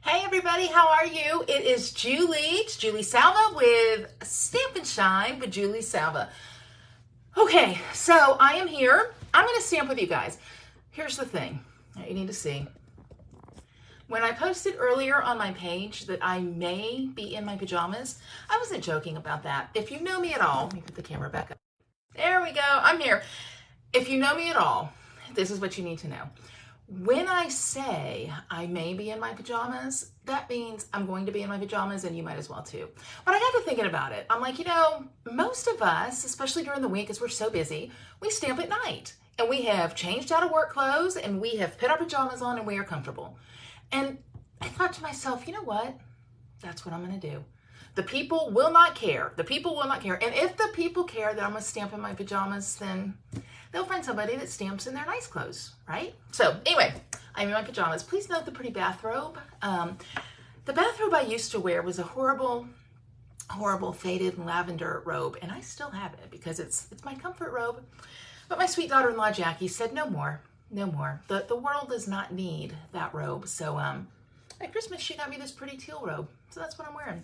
Hey everybody, how are you? It is Julie. It's Julie Salva with Stamp and Shine with Julie Salva. Okay, so I am here. I'm going to stamp with you guys. Here's the thing that you need to see. When I posted earlier on my page that I may be in my pajamas, I wasn't joking about that. If you know me at all, let me put the camera back up. There we go. I'm here. If you know me at all, this is what you need to know. When I say I may be in my pajamas, that means I'm going to be in my pajamas and you might as well too. But I got to thinking about it. I'm like, most of us, especially during the week, as we're so busy, we stamp at night and we have changed out of work clothes and we have put our pajamas on and we are comfortable. And I thought to myself, you know what? That's what I'm going to do. The people will not care. The people will not care. And if the people care that I'm going to stamp in my pajamas, then they'll find somebody that stamps in their nice clothes, right? So anyway, I'm in my pajamas. Please note the pretty bathrobe. The bathrobe I used to wear was a horrible faded lavender robe, and I still have it because it's my comfort robe. But my sweet daughter-in-law Jackie said, no more, no more. The world does not need that robe. So at Christmas she got me this pretty teal robe. So that's what I'm wearing.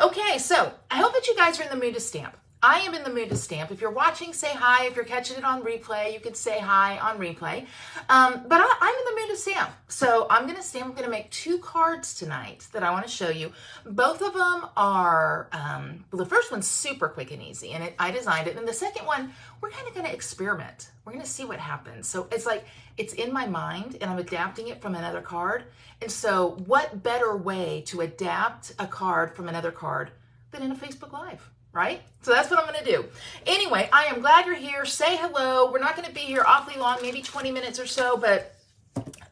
Okay, so I hope that you guys are in the mood to stamp. I am in the mood to stamp. If you're watching, say hi. If you're catching it on replay, you can say hi on replay. But I'm in the mood to stamp. So I'm going to stamp. I'm going to make 2 cards tonight that I want to show you. Both of them are, well, the first one's super quick and easy, and I designed it. And the second one, we're kind of going to experiment. We're going to see what happens. So it's like, it's in my mind, and I'm adapting it from another card. And so what better way to adapt a card from another card than in a Facebook Live? Right? So that's what I'm going to do. Anyway, I am glad you're here. Say hello. We're not going to be here awfully long, maybe 20 minutes or so, but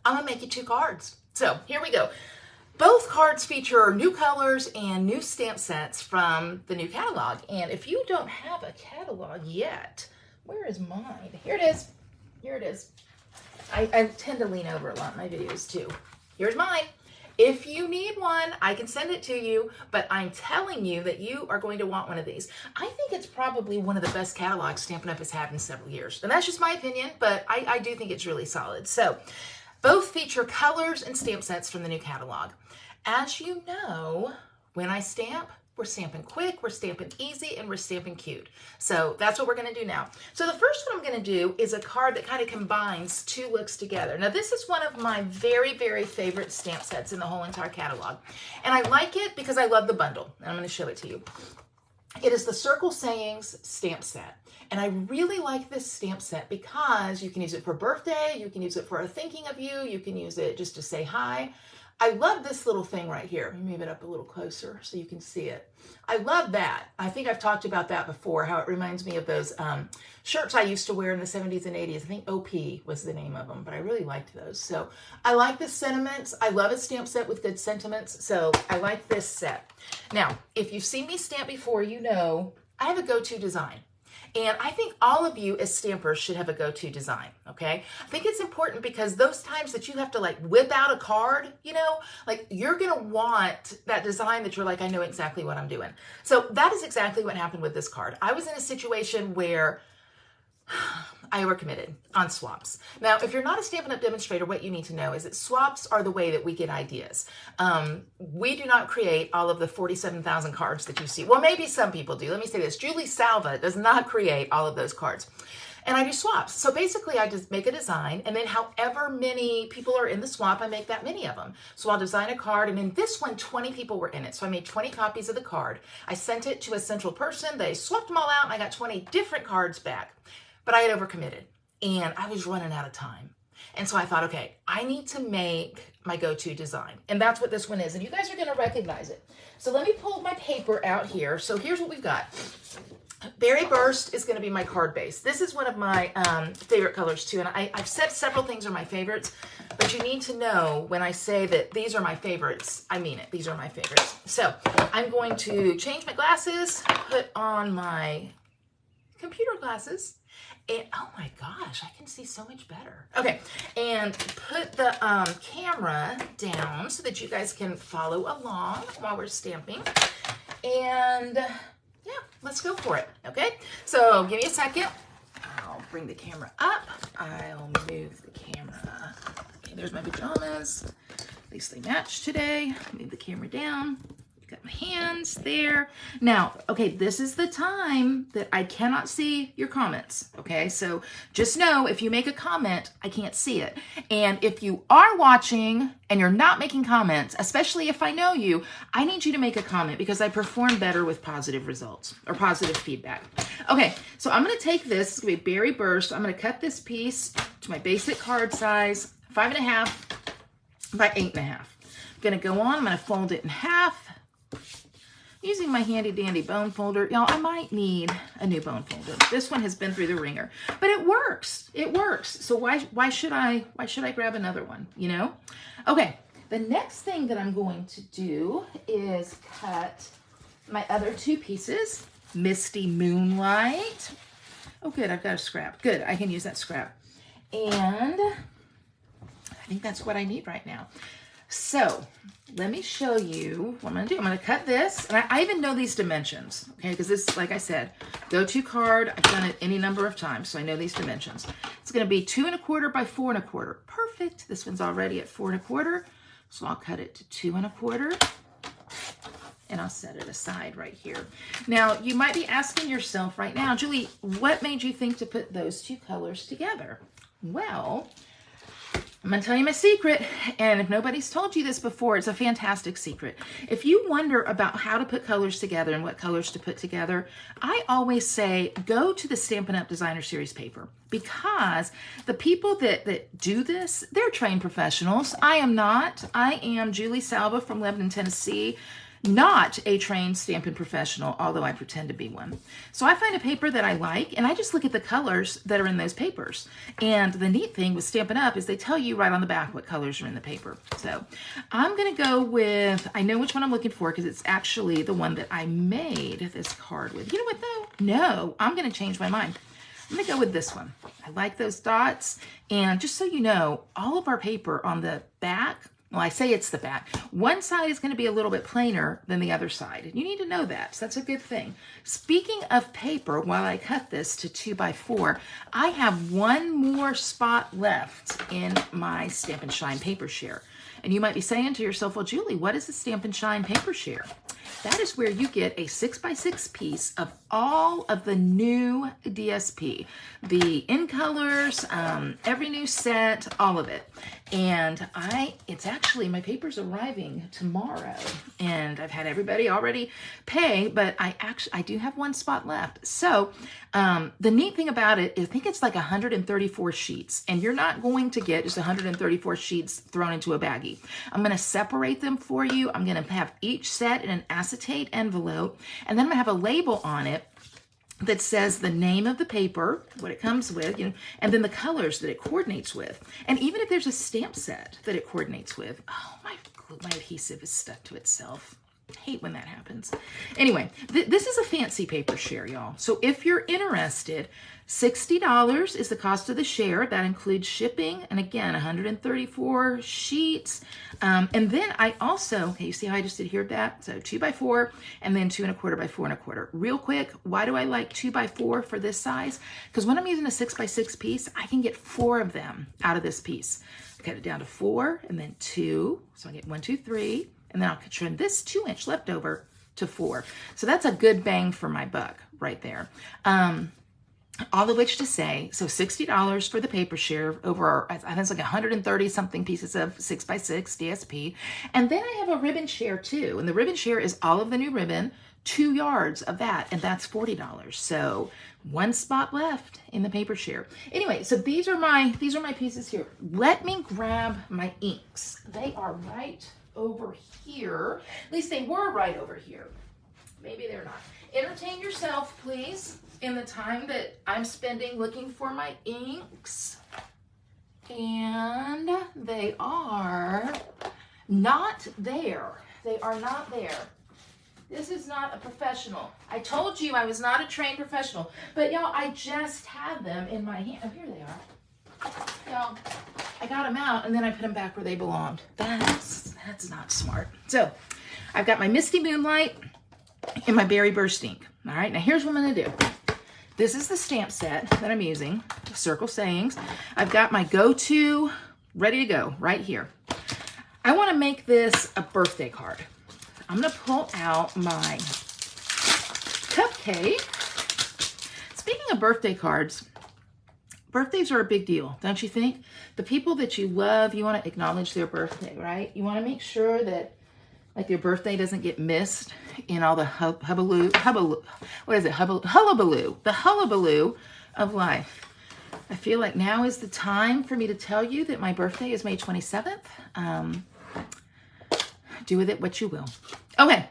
I'm going to make you 2 cards. So here we go. Both cards feature new colors and new stamp sets from the new catalog. And if you don't have a catalog yet, where is mine? Here it is. Here it is. I tend to lean over a lot in my videos too. Here's mine. If you need one, I can send it to you, but I'm telling you that you are going to want one of these. I think it's probably one of the best catalogs Stampin' Up! Has had in several years. And that's just my opinion, but I do think it's really solid. So both feature colors and stamp sets from the new catalog. As you know, when I stamp, we're stamping quick, we're stamping easy, and we're stamping cute. So that's what we're going to do now. So the first one I'm going to do is a card that kind of combines 2 looks together. Now this is one of my very, very favorite stamp sets in the whole entire catalog. And I like it because I love the bundle. And I'm going to show it to you. It is the Circle Sayings stamp set. And I really like this stamp set because you can use it for birthday, you can use it for a thinking of you, you can use it just to say hi. I love this little thing right here. Let me move it up a little closer so you can see it. I love that. I think I've talked about that before, how it reminds me of those shirts I used to wear in the 70s and 80s. I think OP was the name of them, but I really liked those. So I like the sentiments. I love a stamp set with good sentiments. So I like this set. Now, if you've seen me stamp before, you know I have a go-to design. And I think all of you as stampers should have a go-to design, okay? I think it's important because those times that you have to like whip out a card, like you're gonna want that design that you're like, I know exactly what I'm doing. So that is exactly what happened with this card. I was in a situation where I overcommitted on swaps. Now, if you're not a Stampin' Up! Demonstrator, what you need to know is that swaps are the way that we get ideas. We do not create all of the 47,000 cards that you see. Well, maybe some people do. Let me say this. Julie Salva does not create all of those cards. And I do swaps. So basically, I just make a design, and then however many people are in the swap, I make that many of them. So I'll design a card, and in this one, 20 people were in it. So I made 20 copies of the card. I sent it to a central person. They swapped them all out, and I got 20 different cards back. But I had overcommitted and I was running out of time. And so I thought, okay, I need to make my go-to design. And that's what this one is. And you guys are going to recognize it. So let me pull my paper out here. So here's what we've got. Berry Burst is going to be my card base. This is one of my favorite colors too. And I've said several things are my favorites, but you need to know when I say that these are my favorites, I mean it. These are my favorites. So I'm going to change my glasses, put on my computer glasses, and oh my gosh, I can see so much better. Okay, and put the camera down so that you guys can follow along while we're stamping. And yeah, let's go for it, okay? So give me a second. I'll bring the camera up. I'll move the camera. Okay, there's my pajamas. At least they match today. Move the camera down. Got my hands there. Now, okay, this is the time that I cannot see your comments, okay? So just know if you make a comment, I can't see it. And if you are watching and you're not making comments, especially if I know you, I need you to make a comment because I perform better with positive results or positive feedback. Okay, so I'm gonna take this, it's gonna be Berry Burst. I'm gonna cut this piece to my basic card size, 5.5 by 8.5. I'm gonna go on, I'm gonna fold it in half. Using my handy dandy bone folder. Y'all, I might need a new bone folder. This one has been through the ringer, but it works. It works. So why should I grab another one, you know? Okay, the next thing that I'm going to do is cut my other two pieces. Misty Moonlight. Oh, good, I've got a scrap. Good, I can use that scrap. And I think that's what I need right now. So let me show you what I'm going to do. I'm going to cut this, and I even know these dimensions, okay, because this, like I said, go-to card. I've done it any number of times, so I know these dimensions. It's going to be 2¼ by 4¼ Perfect. This one's already at 4¼ so I'll cut it to 2¼ and I'll set it aside right here. Now, you might be asking yourself right now, Julie, what made you think to put those two colors together? Well, I'm going to tell you my secret, and if nobody's told you this before, it's a fantastic secret. If you wonder about how to put colors together and what colors to put together, I always say go to the Stampin' Up! Designer Series paper, because the people that do this, they're trained professionals. I am not. I am Julie Salva from Lebanon, Tennessee. Not a trained Stampin' professional, although I pretend to be one. So I find a paper that I like, and I just look at the colors that are in those papers. And the neat thing with Stampin' Up! Is they tell you right on the back what colors are in the paper. So I'm going to go with, I know which one I'm looking for because it's actually the one that I made this card with. You know what though? No, I'm going to change my mind. I'm going to go with this one. I like those dots. And just so you know, all of our paper on the back, well, I say it's the back. One side is going to be a little bit plainer than the other side. And you need to know that. So that's a good thing. Speaking of paper, while I cut this to 2 by 4, I have one more spot left in my Stampin' Shine paper share. And you might be saying to yourself, well, Julie, what is the Stampin' Shine paper share? That is where you get a 6 by 6 piece of all of the new DSP, the in colors, every new set, all of it. And it's actually, my paper's arriving tomorrow, and I've had everybody already pay, but I do have one spot left. So the neat thing about it is I think it's like 134 sheets, and you're not going to get just 134 sheets thrown into a baggie. I'm going to separate them for you. I'm going to have each set in an acetate envelope, and then I'm going to have a label on it that says the name of the paper, what it comes with, you know, and then the colors that it coordinates with. And even if there's a stamp set that it coordinates with, oh, my adhesive is stuck to itself. I hate when that happens. Anyway, this is a fancy paper share, y'all. So if you're interested, $60 is the cost of the share. That includes shipping, and again, 134 sheets. And then I also, okay, you see how I just adhered that? So 2 by 4, and then 2¼ by 4¼ Real quick, why do I like 2 by 4 for this size? Because when I'm using a 6 by 6 piece, I can get 4 of them out of this piece. I cut it down to 4, and then 2, so I get 1, 2, 3. And then I'll trim this 2-inch leftover to 4. So that's a good bang for my buck right there. All of which to say, so $60 for the paper share over, I think it's like 130 something pieces of 6 by 6 DSP. And then I have a ribbon share too. And the ribbon share is all of the new ribbon, 2 yards of that, and that's $40. So one spot left in the paper share. Anyway, so these are my pieces here. Let me grab my inks. They are right over here. At least they were right over here. Maybe they're not. Entertain yourself, please, in the time that I'm spending looking for my inks. And they are not there. They are not there. This is not a professional. I told you I was not a trained professional, but y'all, I just had them in my hand. Oh, here they are. Y'all, I got them out and then I put them back where they belonged. That's not smart. So I've got my Misty Moonlight and my Berry Burst ink. All right, now here's what I'm gonna do. This is the stamp set that I'm using, Circle Sayings. I've got my go-to ready to go right here. I want to make this a birthday card. I'm going to pull out my cupcake. Speaking of birthday cards, birthdays are a big deal, don't you think? The people that you love, you want to acknowledge their birthday, right? You want to make sure that like your birthday doesn't get missed in all the hullabaloo, the hullabaloo of life. I feel like now is the time for me to tell you that my birthday is May 27th. Do with it what you will. Okay,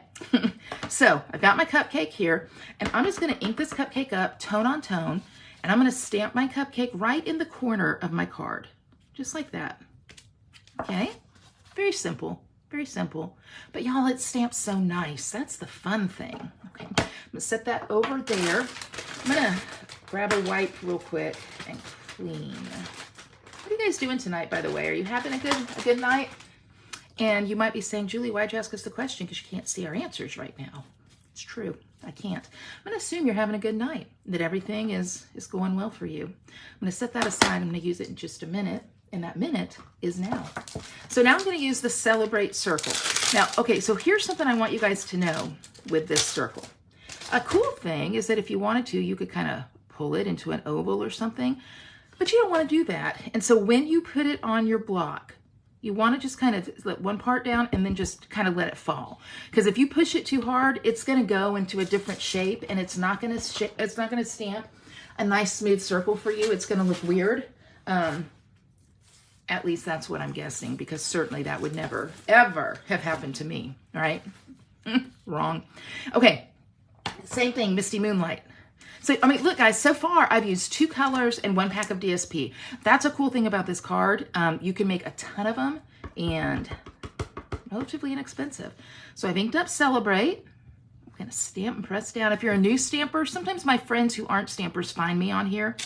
so I've got my cupcake here, and I'm just going to ink this cupcake up tone on tone, and I'm going to stamp my cupcake right in the corner of my card, just like that. Okay, very simple. Very simple. But y'all, it stamps so nice. That's the fun thing. Okay, I'm gonna set that over there. I'm gonna grab a wipe real quick and clean. What are you guys doing tonight, by the way? Are you having a good night? And you might be saying, Julie, why'd you ask us the question? Because you can't see our answers right now. It's true. I can't. I'm gonna assume you're having a good night, that everything is going well for you. I'm gonna set that aside. I'm gonna use it in just a minute. And that minute is now. So now I'm going to use the Celebrate circle. Now, okay, so here's something I want you guys to know with this circle. A cool thing is that if you wanted to, you could kind of pull it into an oval or something, but you don't want to do that. And so when you put it on your block, you want to just kind of let one part down and then just kind of let it fall. Because if you push it too hard, it's going to go into a different shape, and it's not going to stamp a nice smooth circle for you. It's going to look weird. At least that's what I'm guessing, because certainly that would never, ever have happened to me, all right? Wrong. Okay, same thing, Misty Moonlight. So, I mean, look, guys, so far I've used 2 colors and 1 pack of DSP. That's a cool thing about this card. You can make a ton of them and relatively inexpensive. So I've inked up Celebrate. I'm going to stamp and press down. If you're a new stamper, sometimes my friends who aren't stampers find me on here.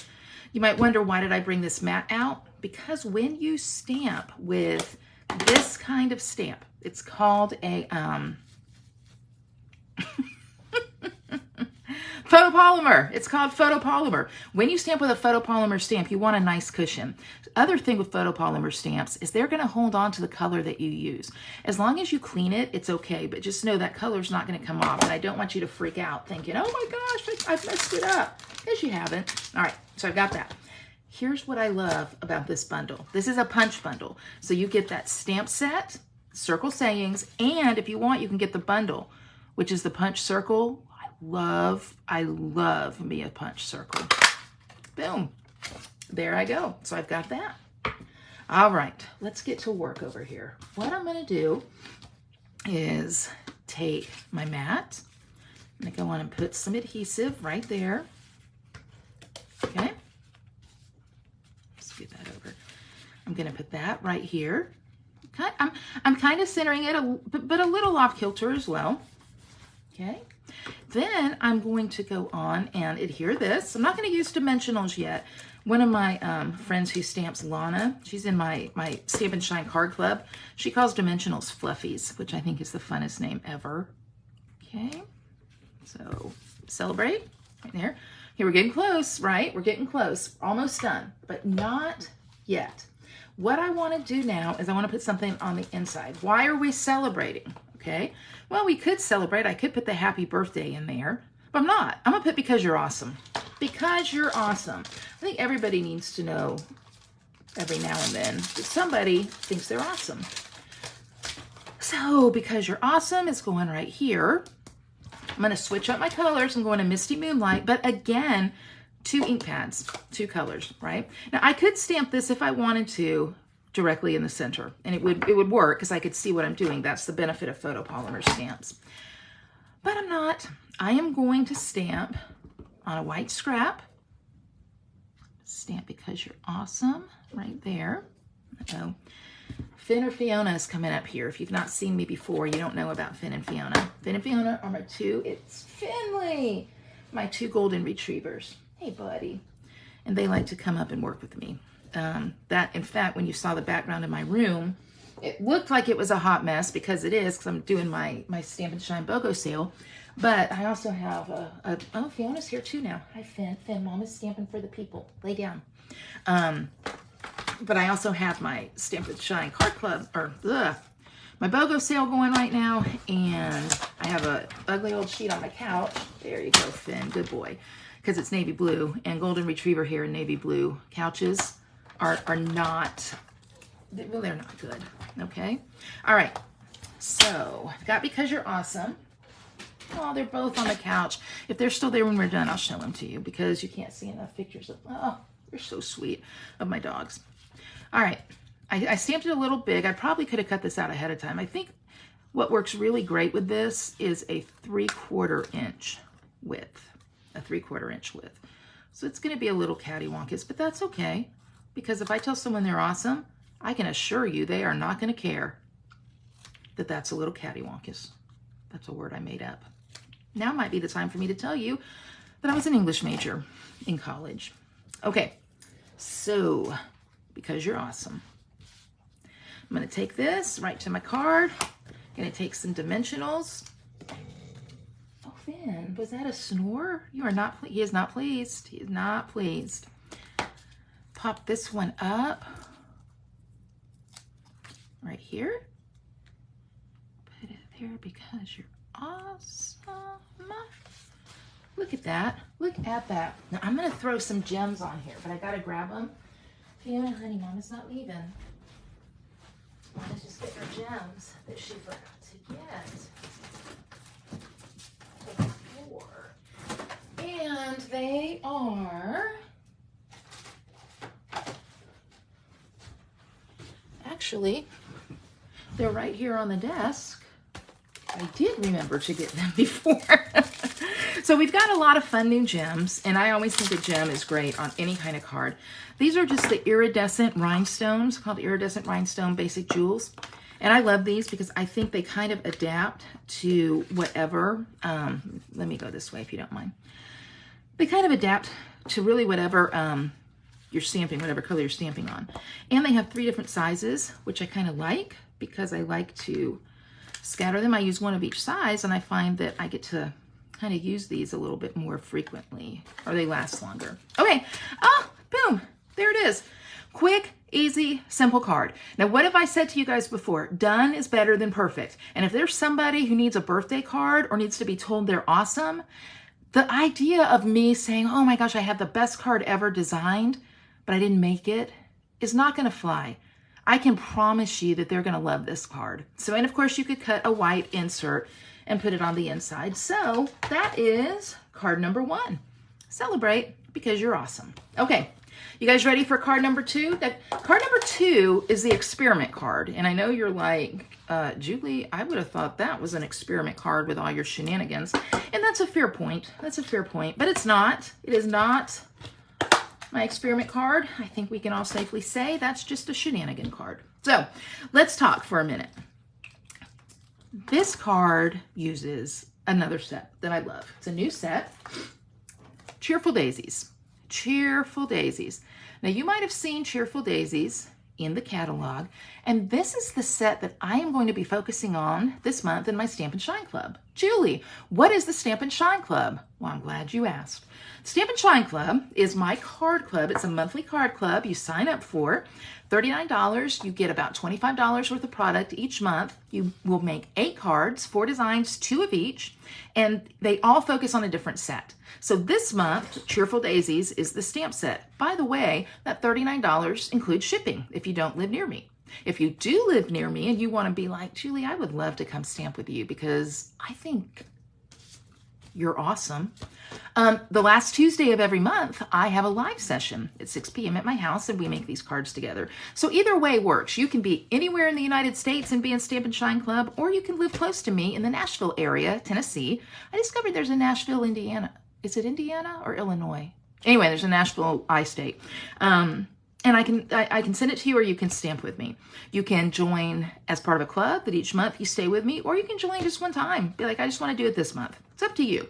You might wonder, why did I bring this mat out? Because when you stamp with this kind of stamp, it's called a photopolymer. It's called photopolymer. When you stamp with a photopolymer stamp, you want a nice cushion. The other thing with photopolymer stamps is they're going to hold on to the color that you use. As long as you clean it, it's okay, but just know that color's not going to come off, and I don't want you to freak out thinking, oh my gosh, I've messed it up, because you haven't. All right, so I've got that. Here's what I love about this bundle. This is a punch bundle. So you get that stamp set, circle sayings, and if you want, you can get the bundle, which is the punch circle. I love me a punch circle. Boom. There I go. So I've got that. All right, let's get to work over here. What I'm going to do is take my mat. I'm going to go on and put some adhesive right there. Okay. Scoot that over. I'm going to put that right here. I'm kind of centering it, but a little off kilter as well. Okay. Then I'm going to go on and adhere this. I'm not going to use dimensionals yet. One of my friends who stamps, Lana, she's in my Stampin' Shine card club. She calls dimensionals fluffies, which I think is the funnest name ever. Okay. So Celebrate right there. Here, we're getting close, right? We're getting close. Almost done, but not yet. What I want to do now is I want to put something on the inside. Why are we celebrating? Okay. Well, we could celebrate. I could put the happy birthday in there, but I'm not. I'm going to put because you're awesome. Because you're awesome. I think everybody needs to know every now and then that somebody thinks they're awesome. So because you're awesome, it's going right here. I'm going to switch up my colors. I'm going to Misty Moonlight, but again, 2 ink pads, 2 colors, right? Now I could stamp this if I wanted to directly in the center, and it would work because I could see what I'm doing. That's the benefit of photopolymer stamps. But I'm not. I am going to stamp on a white scrap. Stamp because you're awesome right there. Uh-oh. Finn or Fiona is coming up here. If you've not seen me before, you don't know about Finn and Fiona. Finn and Fiona are my 2, it's Finley, my 2 golden retrievers. Hey, buddy. And they like to come up and work with me. In fact, when you saw the background of my room, it looked like it was a hot mess, because it is, because I'm doing my Stampin' Shine BOGO sale. But I also have oh, Fiona's here too now. Hi, Finn. Finn, Mom is stamping for the people. Lay down. But I also have my Stampin' Shine card club, or my BOGO sale going right now, and I have a ugly old sheet on my couch. There you go, Finn, good boy, because it's navy blue, and golden retriever hair and navy blue couches are not, well, they're not good, okay? All right, so I've got Because You're Awesome. Oh, they're both on the couch. If they're still there when we're done, I'll show them to you, because you can't see enough pictures of, oh, they're so sweet, of my dogs. All right, I stamped it a little big. I probably could have cut this out ahead of time. I think what works really great with this is a 3/4 inch width, a 3/4 inch width. So it's gonna be a little cattywampus, but that's okay, because if I tell someone they're awesome, I can assure you they are not gonna care that that's a little cattywampus. That's a word I made up. Now might be the time for me to tell you that I was an English major in college. Okay, so Because You're Awesome. I'm gonna take this right to my card. Gonna take some dimensionals. Oh, Finn, was that a snore? You are not, he is not pleased. He is not pleased. Pop this one up right here. Put it there, Because You're Awesome. Look at that. Look at that. Now I'm gonna throw some gems on here, but I gotta grab them. Fiona, honey, Mama's not leaving. Mama's just get her gems that she forgot to get before. And they are, actually, they're right here on the desk. I did remember to get them before. So we've got a lot of fun new gems, and I always think a gem is great on any kind of card. These are just the iridescent rhinestones, called iridescent rhinestone basic jewels. And I love these because I think they kind of adapt to whatever, let me go this way if you don't mind. They kind of adapt to really whatever you're stamping, whatever color you're stamping on. And they have 3 different sizes, which I kind of like because I like to scatter them. I use one of each size, and I find that I get to kind of use these a little bit more frequently, or they last longer. Okay, oh, boom, there it is. Quick, easy, simple card. Now, what have I said to you guys before? Done is better than perfect. And if there's somebody who needs a birthday card or needs to be told they're awesome, the idea of me saying, oh my gosh, I have the best card ever designed, but I didn't make it, is not gonna fly. I can promise you that they're gonna love this card. So, and of course you could cut a white insert and put it on the inside. So that is card number 1. Celebrate because you're awesome. Okay, you guys ready for card number 2? Card number 2 is the experiment card. And I know you're like, Julie, I would have thought that was an experiment card with all your shenanigans. And that's a fair point. That's a fair point, but it's not. It is not my experiment card. I think we can all safely say that's just a shenanigan card. So let's talk for a minute. This card uses another set that I love. It's a new set, Cheerful Daisies. Cheerful Daisies. Now you might have seen Cheerful Daisies in the catalog, and this is the set that I am going to be focusing on this month in my Stampin' Shine Club. Julie, what is the Stampin' Shine Club? Well, I'm glad you asked. Stampin' Shine Club is my card club. It's a monthly card club you sign up for. $39, you get about $25 worth of product each month. You will make 8 cards, 4 designs, 2 of each, and they all focus on a different set. So this month, Cheerful Daisies is the stamp set. By the way, that $39 includes shipping if you don't live near me. If you do live near me and you want to be like, Julie, I would love to come stamp with you because I think you're awesome. The last Tuesday of every month, I have a live session at 6 p.m. at my house, and we make these cards together. So either way works. You can be anywhere in the United States and be in Stampin' Shine Club, or you can live close to me in the Nashville area, Tennessee. I discovered there's a Nashville, Indiana. Is it Indiana or Illinois? Anyway, there's a Nashville I-State. And I can send it to you, or you can stamp with me. You can join as part of a club that each month you stay with me, or you can join just one time. Be like, I just want to do it this month. It's up to you.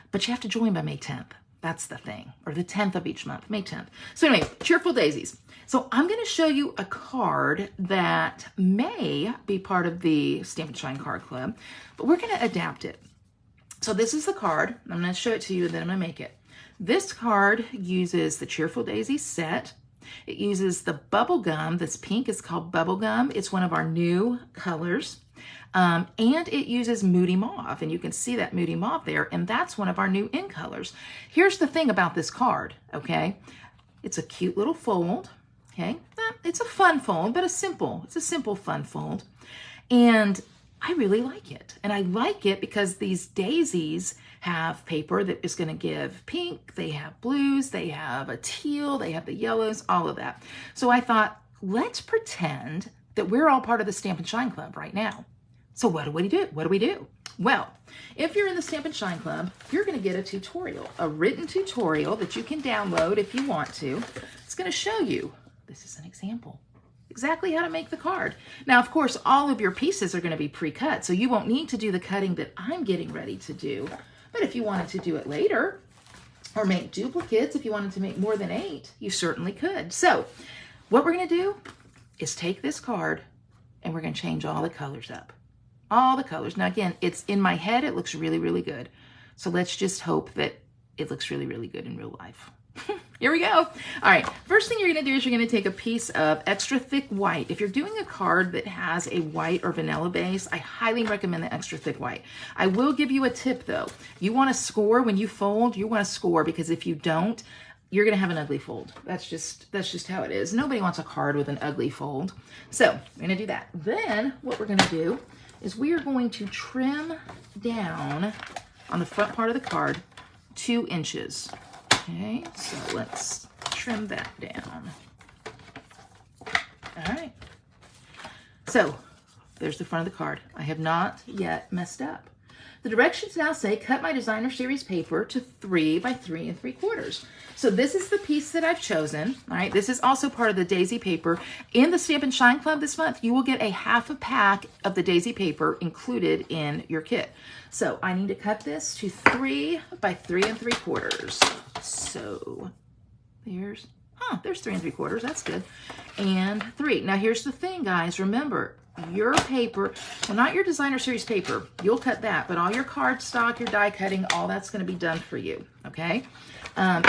But you have to join by May 10th. That's the thing. Or the 10th of each month, May 10th. So anyway, Cheerful Daisies. So I'm going to show you a card that may be part of the Stampin' Shine Card Club, but we're going to adapt it. So this is the card. I'm going to show it to you, and then I'm going to make it. This card uses the Cheerful Daisies set. It uses the bubble gum. This pink is called bubble gum. It's one of our new colors. And it uses Moody Mauve, and you can see that Moody Mauve there, and that's one of our new in colors. Here's the thing about this card, okay? It's a cute little fold, okay? It's a fun fold, but it's a simple fun fold. And I really like it. And I like it because these daisies have paper that is going to give pink, they have blues, they have a teal, they have the yellows, all of that. So I thought, let's pretend that we're all part of the Stamp and Shine Club right now. So what do we do? What do we do? Well, if you're in the Stamp and Shine Club, you're going to get a tutorial, a written tutorial that you can download if you want to. It's going to show you, this is an example, exactly how to make the card. Now, of course, all of your pieces are going to be pre-cut, so you won't need to do the cutting that I'm getting ready to do. But if you wanted to do it later, or make duplicates, if you wanted to make more than 8, you certainly could. So what we're going to do is take this card and we're going to change all the colors up. All the colors. Now, again, it's in my head. It looks really, really good. So let's just hope that it looks really, really good in real life. Here we go. All right. First thing you're going to do is you're going to take a piece of extra thick white. If you're doing a card that has a white or vanilla base, I highly recommend the extra thick white. I will give you a tip though. You want to score when you fold, you want to score, because if you don't, you're going to have an ugly fold. That's just how it is. Nobody wants a card with an ugly fold. So we're going to do that. Then what we're going to do is we are going to trim down on the front part of the card 2 inches. Okay, so let's trim that down. All right. So there's the front of the card. I have not yet messed up. The directions now say, cut my designer series paper to 3 by 3 3/4. So this is the piece that I've chosen. All right, this is also part of the daisy paper. In the Stamp and Shine Club this month, you will get a half a pack of the daisy paper included in your kit. So I need to cut this to 3 by 3 3/4. So there's 3 3/4. That's good. And 3. Now here's the thing, guys. Remember, your paper, well, not your designer series paper, you'll cut that, but all your cardstock, your die cutting, all that's going to be done for you, okay?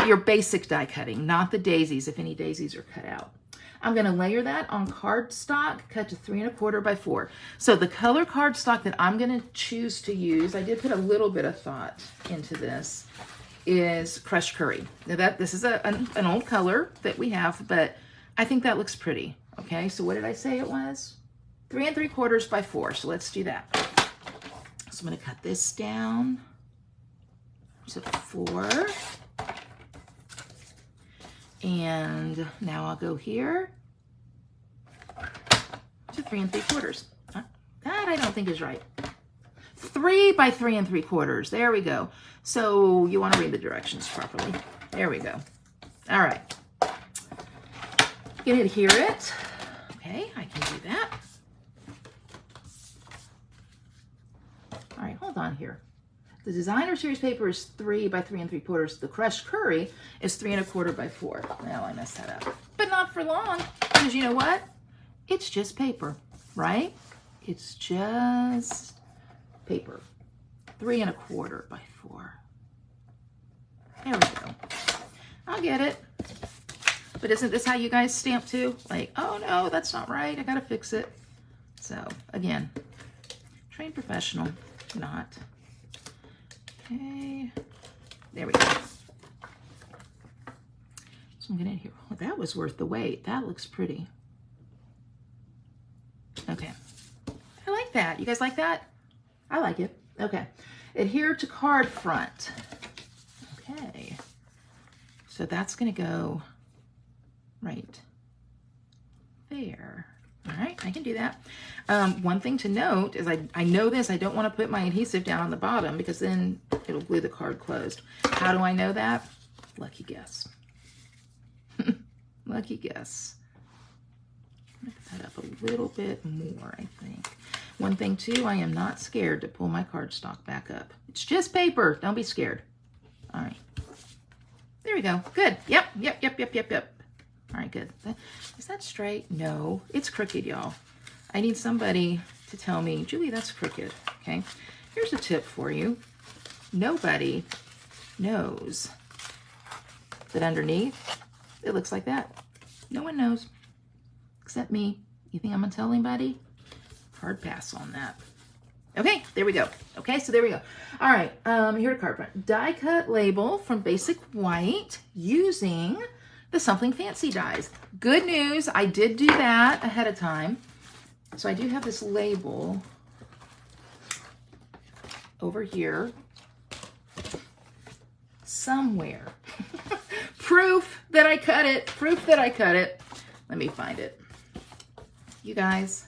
Your basic die cutting, not the daisies, if any daisies are cut out. I'm going to layer that on cardstock, cut to 3 1/4 by 4. So the color cardstock that I'm going to choose to use, I did put a little bit of thought into this, is Crushed Curry. Now this is an old color that we have, but I think that looks pretty, okay? So what did I say it was? 3 3/4 by 4. So let's do that. So I'm going to cut this down to 4. And now I'll go here to 3 3/4. That I don't think is right. 3 by 3 3/4. There we go. So you want to read the directions properly. There we go. All right. You can adhere it. Okay, I can do that. All right, hold on here. The designer series paper is 3 by 3 3/4. The Crushed Curry is 3 1/4 by 4. Well, I messed that up. But not for long, because you know what? It's just paper, right? It's just paper. 3 1/4 by 4. There we go. I'll get it. But isn't this how you guys stamp too? Like, oh no, that's not right. I gotta fix it. So again, trained professional. Not. Okay, there we go. So I'm gonna adhere. Well, that was worth the wait. That looks pretty. Okay, I like that. You guys like that? I like it. Okay, adhere to card front. Okay, so that's gonna go right there. All right, I can do that. One thing to note is I know this, I don't want to put my adhesive down on the bottom because then it'll glue the card closed. How do I know that? Lucky guess. Lucky guess. I'm going to put that up a little bit more, I think. One thing too, I am not scared to pull my cardstock back up. It's just paper, don't be scared. All right, there we go, good. Yep. All right, good. Is that straight? No, it's crooked, y'all. I need somebody to tell me, Julie, that's crooked, okay? Here's a tip for you. Nobody knows that underneath it looks like that. No one knows except me. You think I'm gonna tell anybody? Hard pass on that. Okay, there we go. Okay, so there we go. All right, here to card front. Die cut label from Basic White using the Something Fancy dies. Good news, I did do that ahead of time. So I do have this label over here somewhere. Proof that I cut it. Proof that I cut it. Let me find it. You guys,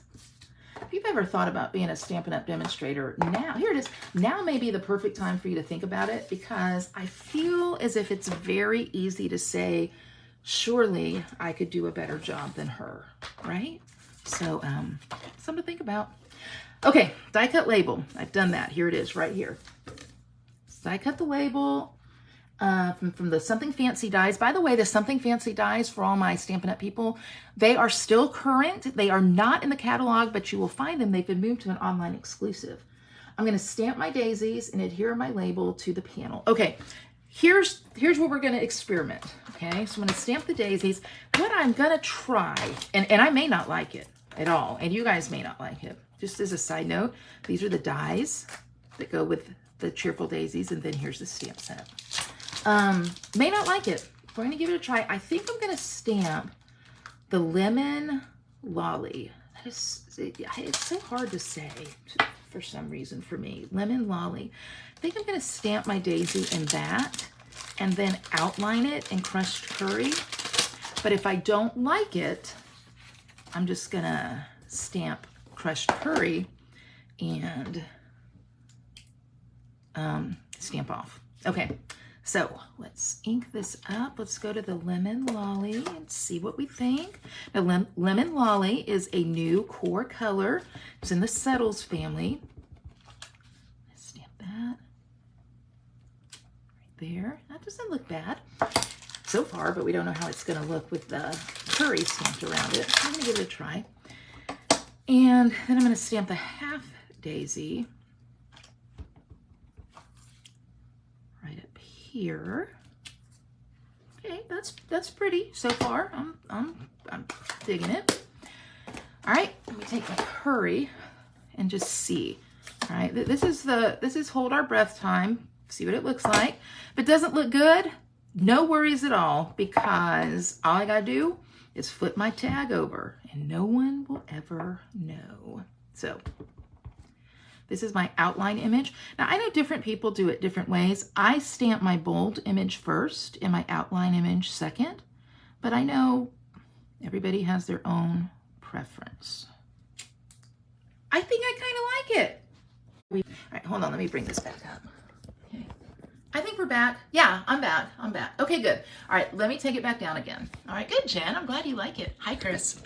if you've ever thought about being a Stampin' Up! Demonstrator, now, here it is. Now may be the perfect time for you to think about it, because I feel as if it's very easy to say, surely I could do a better job than her, right? So, something to think about. Okay, die cut label. I've done that. Here it is, right here. Die cut the label from the Something Fancy dies. By the way, the Something Fancy dies, for all my Stampin' Up! People, they are still current. They are not in the catalog, but you will find them. They've been moved to an online exclusive. I'm going to stamp my daisies and adhere my label to the panel. Okay, here's where we're going to experiment. Okay, so I'm going to stamp the daisies. What I'm going to try, and I may not like it at all, and you guys may not like it. Just as a side note, these are the dies that go with the Cheerful daisies, and then here's the stamp set. May not like it. We're going to give it a try. I think I'm going to stamp the Lemon Lolly. It's so hard to say for some reason for me. Lemon Lolly. I think I'm going to stamp my daisy in that and then outline it in crushed curry. But if I don't like it, I'm just going to stamp crushed curry and stamp off. Okay. So let's ink this up. Let's go to the Lemon Lolly and see what we think. Now, Lemon Lolly is a new core color. It's in the Settles family. Let's stamp that right there. That doesn't look bad so far, but we don't know how it's going to look with the curry stamped around it. I'm going to give it a try. And then I'm going to stamp the half daisy here. Okay, that's pretty so far. I'm digging it. All right, let me take my curry and just see. All right, this is hold our breath time. See what it looks like. If it doesn't look good, no worries at all, because all I gotta do is flip my tag over and no one will ever know. So this is my outline image. Now, I know different people do it different ways. I stamp my bold image first and my outline image second, but I know everybody has their own preference. I think I kind of like it. All right, hold on, let me bring this back up. Okay. I think we're back. Yeah, I'm back. I'm back. Okay, good. All right, let me take it back down again. All right, good, Jen. I'm glad you like it. Hi, Chris.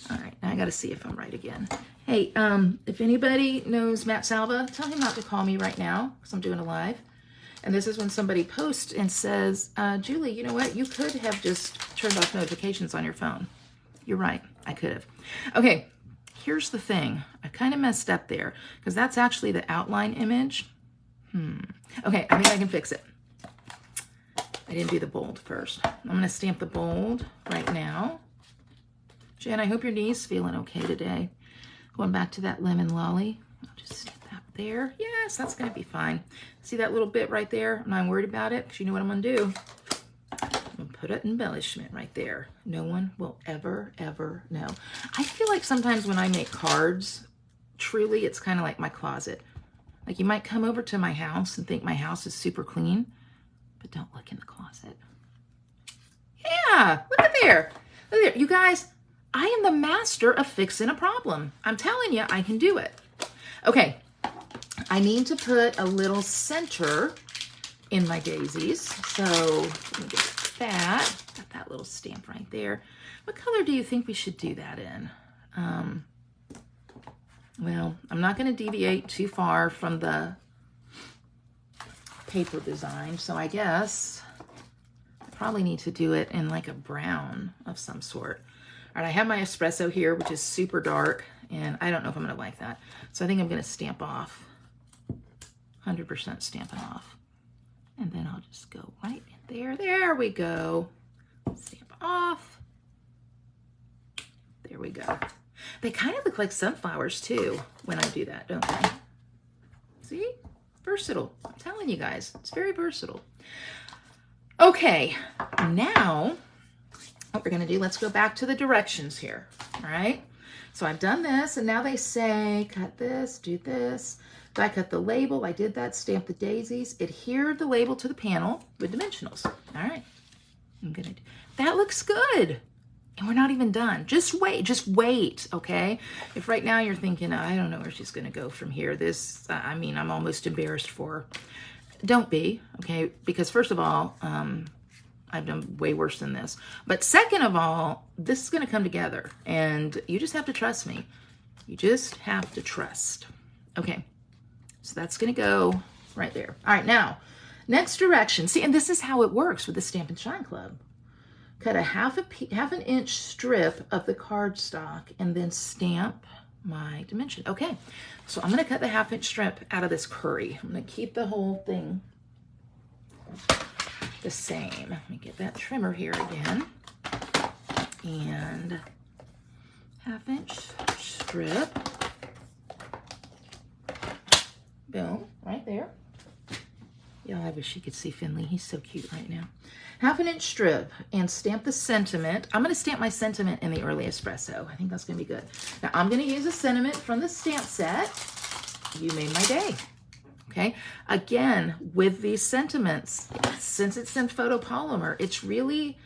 All right, now I got to see if I'm right again. Hey, if anybody knows Matt Salva, tell him not to call me right now because I'm doing a live. And this is when somebody posts and says, Julie, you know what? You could have just turned off notifications on your phone. You're right. I could have. Okay, here's the thing. I kind of messed up there because that's actually the outline image. Okay, I think I can fix it. I didn't do the bold first. I'm going to stamp the bold right now. Jen, I hope your knee's feeling okay today. Going back to that Lemon Lolly. I'll just stamp that there. Yes, that's going to be fine. See that little bit right there? I'm not worried about it because you know what I'm going to do. I'm going to put an embellishment right there. No one will ever, ever know. I feel like sometimes when I make cards, truly it's kind of like my closet. Like you might come over to my house and think my house is super clean, but don't look in the closet. Yeah, look at there. Look at there. You guys, I am the master of fixing a problem. I'm telling you, I can do it. Okay, I need to put a little center in my daisies. So let me get that. Got that little stamp right there. What color do you think we should do that in? Well, I'm not going to deviate too far from the paper design, so I guess I probably need to do it in like a brown of some sort. All right, I have my espresso here, which is super dark, and I don't know if I'm going to like that. So I think I'm going to stamp off, 100% stamping off. And then I'll just go right in there. There we go. Stamp off. There we go. They kind of look like sunflowers too when I do that, don't they? See? Versatile. I'm telling you guys, it's very versatile. Okay, now what we're going to do, let's go back to the directions here. All right. So I've done this, and now they say, cut this, do this. So I cut the label. I did that. Stamp the daisies. Adhere the label to the panel with dimensionals. All right. I'm going to do that. Looks good. And we're not even done. Just wait, okay? If right now you're thinking, I don't know where she's gonna go from here. This, I mean, I'm almost embarrassed for her. Don't be, okay? Because first of all, I've done way worse than this. But second of all, this is gonna come together, and you just have to trust me. You just have to trust. Okay, so that's gonna go right there. All right, now, next direction. See, and this is how it works with the Stampin' Shine Club. Cut a half an inch strip of the cardstock and then stamp my dimension. Okay, so I'm gonna cut the 1/2 inch strip out of this curry. I'm gonna keep the whole thing the same. Let me get that trimmer here again. And 1/2 inch strip. Boom, right there. Yeah, I wish you could see Finley. He's so cute right now. 1/2 inch strip and stamp the sentiment. I'm going to stamp my sentiment in the early espresso. I think that's going to be good. Now, I'm going to use a sentiment from the stamp set. You made my day. Okay. Again, with these sentiments, since it's in photopolymer, it's really,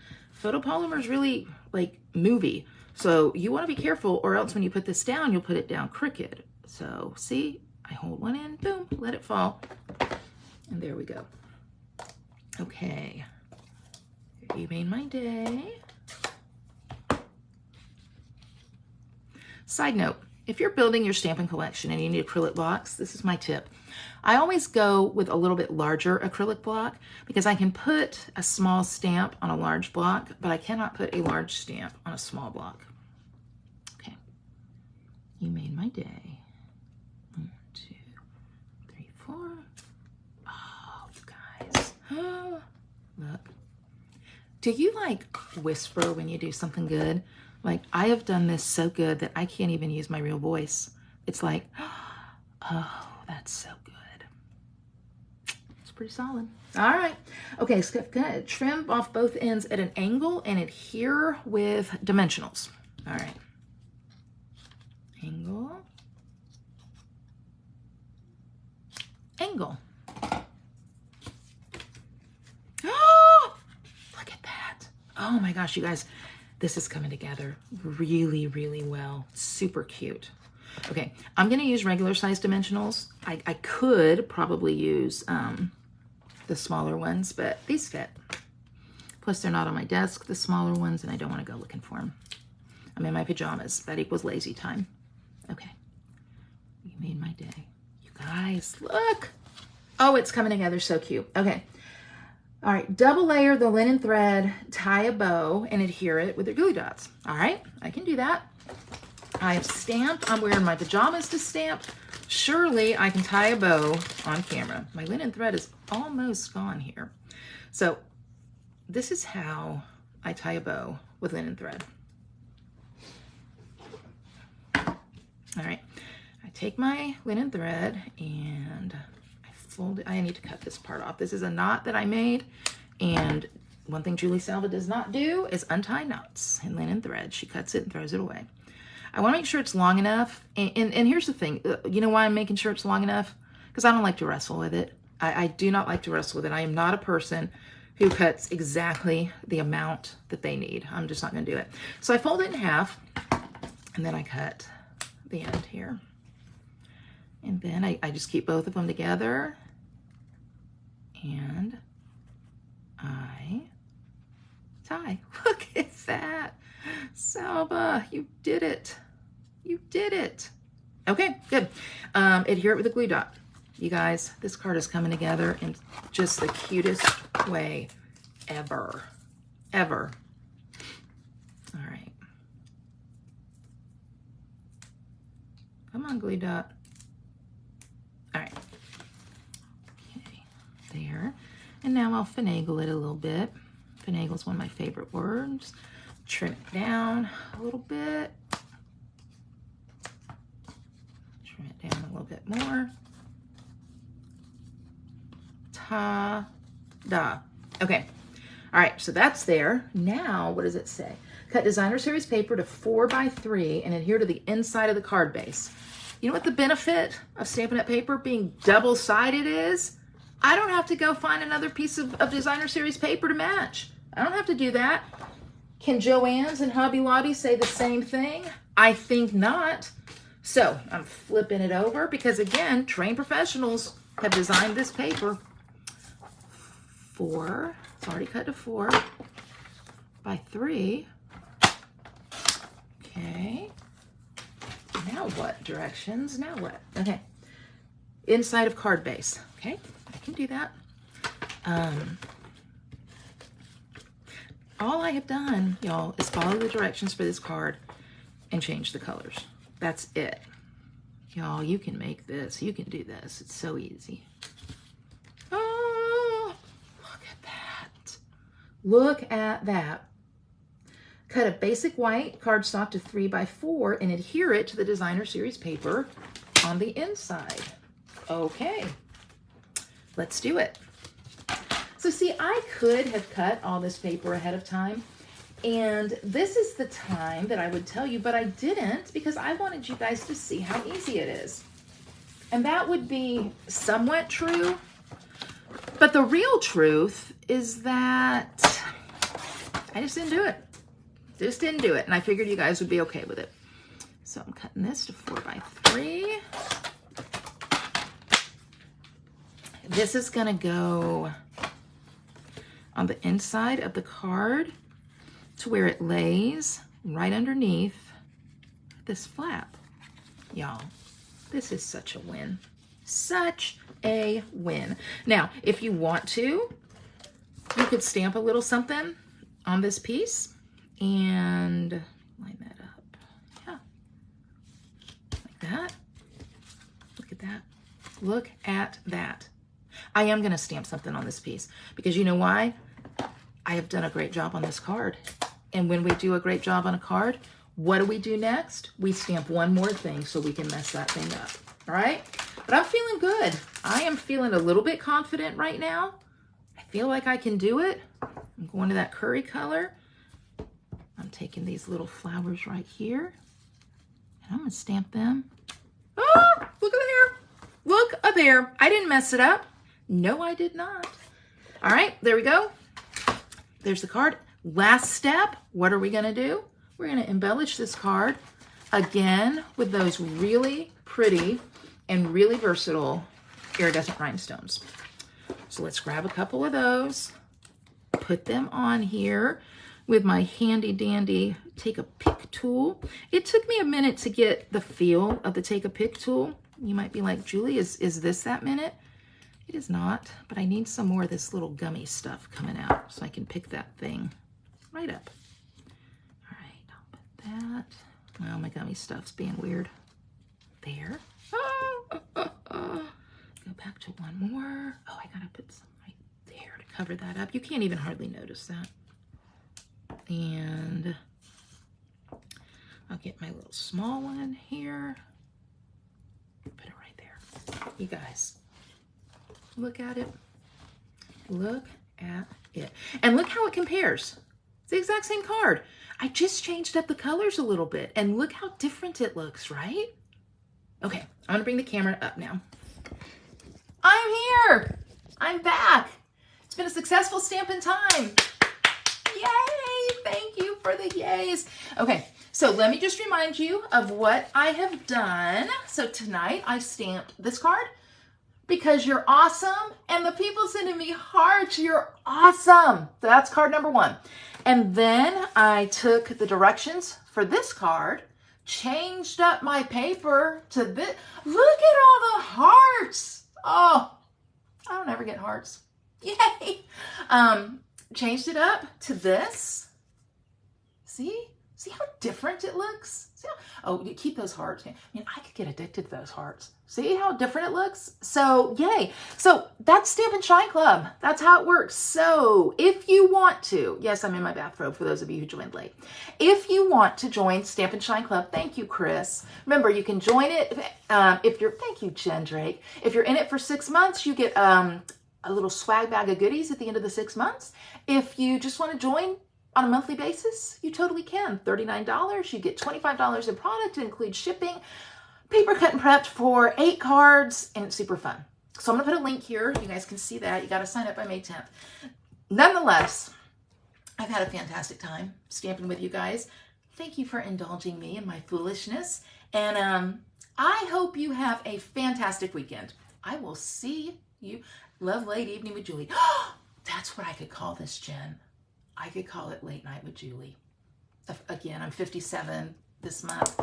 photopolymer is really like movie. So you want to be careful, or else when you put this down, you'll put it down crooked. So see, I hold one in, boom, let it fall. And there we go. Okay. You made my day. Side note, if you're building your Stampin' collection and you need acrylic blocks, this is my tip. I always go with a little bit larger acrylic block because I can put a small stamp on a large block, but I cannot put a large stamp on a small block. Okay. You made my day. 1, 2, 3, 4. Oh, you guys. Oh, look. Do you like whisper when you do something good? Like, I have done this so good that I can't even use my real voice. It's like, oh, that's so good. It's pretty solid. All right. Okay, so I'm gonna trim off both ends at an angle and adhere with dimensionals. All right. Angle. Angle. Oh my gosh, you guys, this is coming together really, really well. Super cute. Okay, I'm gonna use regular size dimensionals. I could probably use the smaller ones, but these fit. Plus they're not on my desk, the smaller ones, and I don't wanna go looking for them. I'm in my pajamas. That equals lazy time. Okay, you made my day. You guys, look. Oh, it's coming together so cute. Okay. All right, double layer the linen thread, tie a bow, and adhere it with the glue dots. All right, I can do that. I have stamped. I'm wearing my pajamas to stamp. Surely I can tie a bow on camera. My linen thread is almost gone here. So this is how I tie a bow with linen thread. All right, I take my linen thread and fold it. I need to cut this part off. This is a knot that I made, and one thing Julie Salva does not do is untie knots in linen thread. She cuts it and throws it away. I want to make sure it's long enough, and here's the thing. You know why I'm making sure it's long enough? Because I don't like to wrestle with it. I do not like to wrestle with it. I am not a person who cuts exactly the amount that they need. I'm just not going to do it. So I fold it in half, and then I cut the end here. And then I just keep both of them together, and I tie. Look at that. Salva, you did it. You did it. Okay, good. Adhere it with a glue dot. You guys, this card is coming together in just the cutest way ever. Ever. All right. Come on, glue dot. All right. Okay, there. And now I'll finagle it a little bit. Finagle is one of my favorite words. Trim it down a little bit. Bring it down a little bit more. Ta-da. Okay. All right, so that's there. Now, what does it say? Cut designer series paper to 4x3 and adhere to the inside of the card base. You know what the benefit of Stampin' Up! Paper being double-sided is? I don't have to go find another piece of designer series paper to match. I don't have to do that. Can Joann's and Hobby Lobby say the same thing? I think not. So I'm flipping it over because, again, trained professionals have designed this paper. 4, it's already cut to 4x3. Okay. Now what directions? Now what? Okay. Inside of card base. Okay, I can do that. All I have done, y'all, is follow the directions for this card and change the colors. That's it. Y'all, you can make this. You can do this. It's so easy. Oh, look at that. Look at that. Cut a basic white cardstock to 3x4 and adhere it to the designer series paper on the inside. Okay, let's do it. So see, I could have cut all this paper ahead of time, and this is the time that I would tell you, but I didn't because I wanted you guys to see how easy it is. And that would be somewhat true, but the real truth is that I just didn't do it. Just didn't do it, and I figured you guys would be okay with it. So I'm cutting this to 4x3. This is gonna go on the inside of the card to where it lays right underneath this flap. Y'all, this is such a win. Such a win. Now, if you want to, you could stamp a little something on this piece and line that up. Yeah, like that. Look at that. Look at that. I am going to stamp something on this piece because you know why? I have done a great job on this card. And when we do a great job on a card, what do we do next? We stamp one more thing so we can mess that thing up. All right? But I'm feeling good. I am feeling a little bit confident right now. I feel like I can do it. I'm going to that curry color. I'm taking these little flowers right here. And I'm going to stamp them. Oh, look at there. Look up there. I didn't mess it up. No, I did not. All right, there we go. There's the card. Last step, what are we going to do? We're going to embellish this card again with those really pretty and really versatile iridescent rhinestones. So let's grab a couple of those, put them on here with my handy dandy take a pick tool. It took me a minute to get the feel of the take a pick tool. You might be like, Julie, is this that minute? It is not, but I need some more of this little gummy stuff coming out so I can pick that thing right up. All right, I'll put that. Well, my gummy stuff's being weird. There. Go back to one more. Oh, I gotta put some right there to cover that up. You can't even hardly notice that. And I'll get my little small one here. Put it right there. You guys, look at it. Look at it. And look how it compares. It's the exact same card. I just changed up the colors a little bit. And look how different it looks, right? Okay, I'm gonna bring the camera up now. I'm here. I'm back. It's been a successful Stampin' time. Yay! Thank you for the yays. Okay, so let me just remind you of what I have done. So tonight I stamped this card because you're awesome, and the people sending me hearts, you're awesome. So that's card number 1. And then I took the directions for this card, changed up my paper to this. Look at all the hearts. Oh, I don't ever get hearts. Yay. Changed it up to this. See? See how different it looks? See how, oh, keep those hearts. I mean, I could get addicted to those hearts. See how different it looks? So, yay. So, that's Stampin' Shine Club. That's how it works. So, if you want to, yes, I'm in my bathrobe for those of you who joined late. If you want to join Stampin' Shine Club, thank you, Chris. Remember, you can join it if you're, thank you, Jen Drake. If you're in it for 6 months, you get a little swag bag of goodies at the end of the 6 months. If you just want to join on a monthly basis, you totally can. $39, you get $25 in product, it includes shipping, paper cut and prepped for 8 cards, and it's super fun. So I'm gonna put a link here. You guys can see that. You gotta sign up by May 10th. Nonetheless, I've had a fantastic time stamping with you guys. Thank you for indulging me in my foolishness. And I hope you have a fantastic weekend. I will see you. Love Late Evening with Julie. That's what I could call this, Jen. I could call it Late Night with Julie. Again, I'm 57 this month.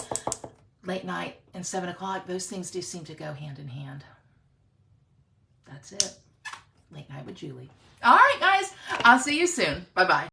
Late night and 7 o'clock, those things do seem to go hand in hand. That's it. Late Night with Julie. All right, guys. I'll see you soon. Bye-bye.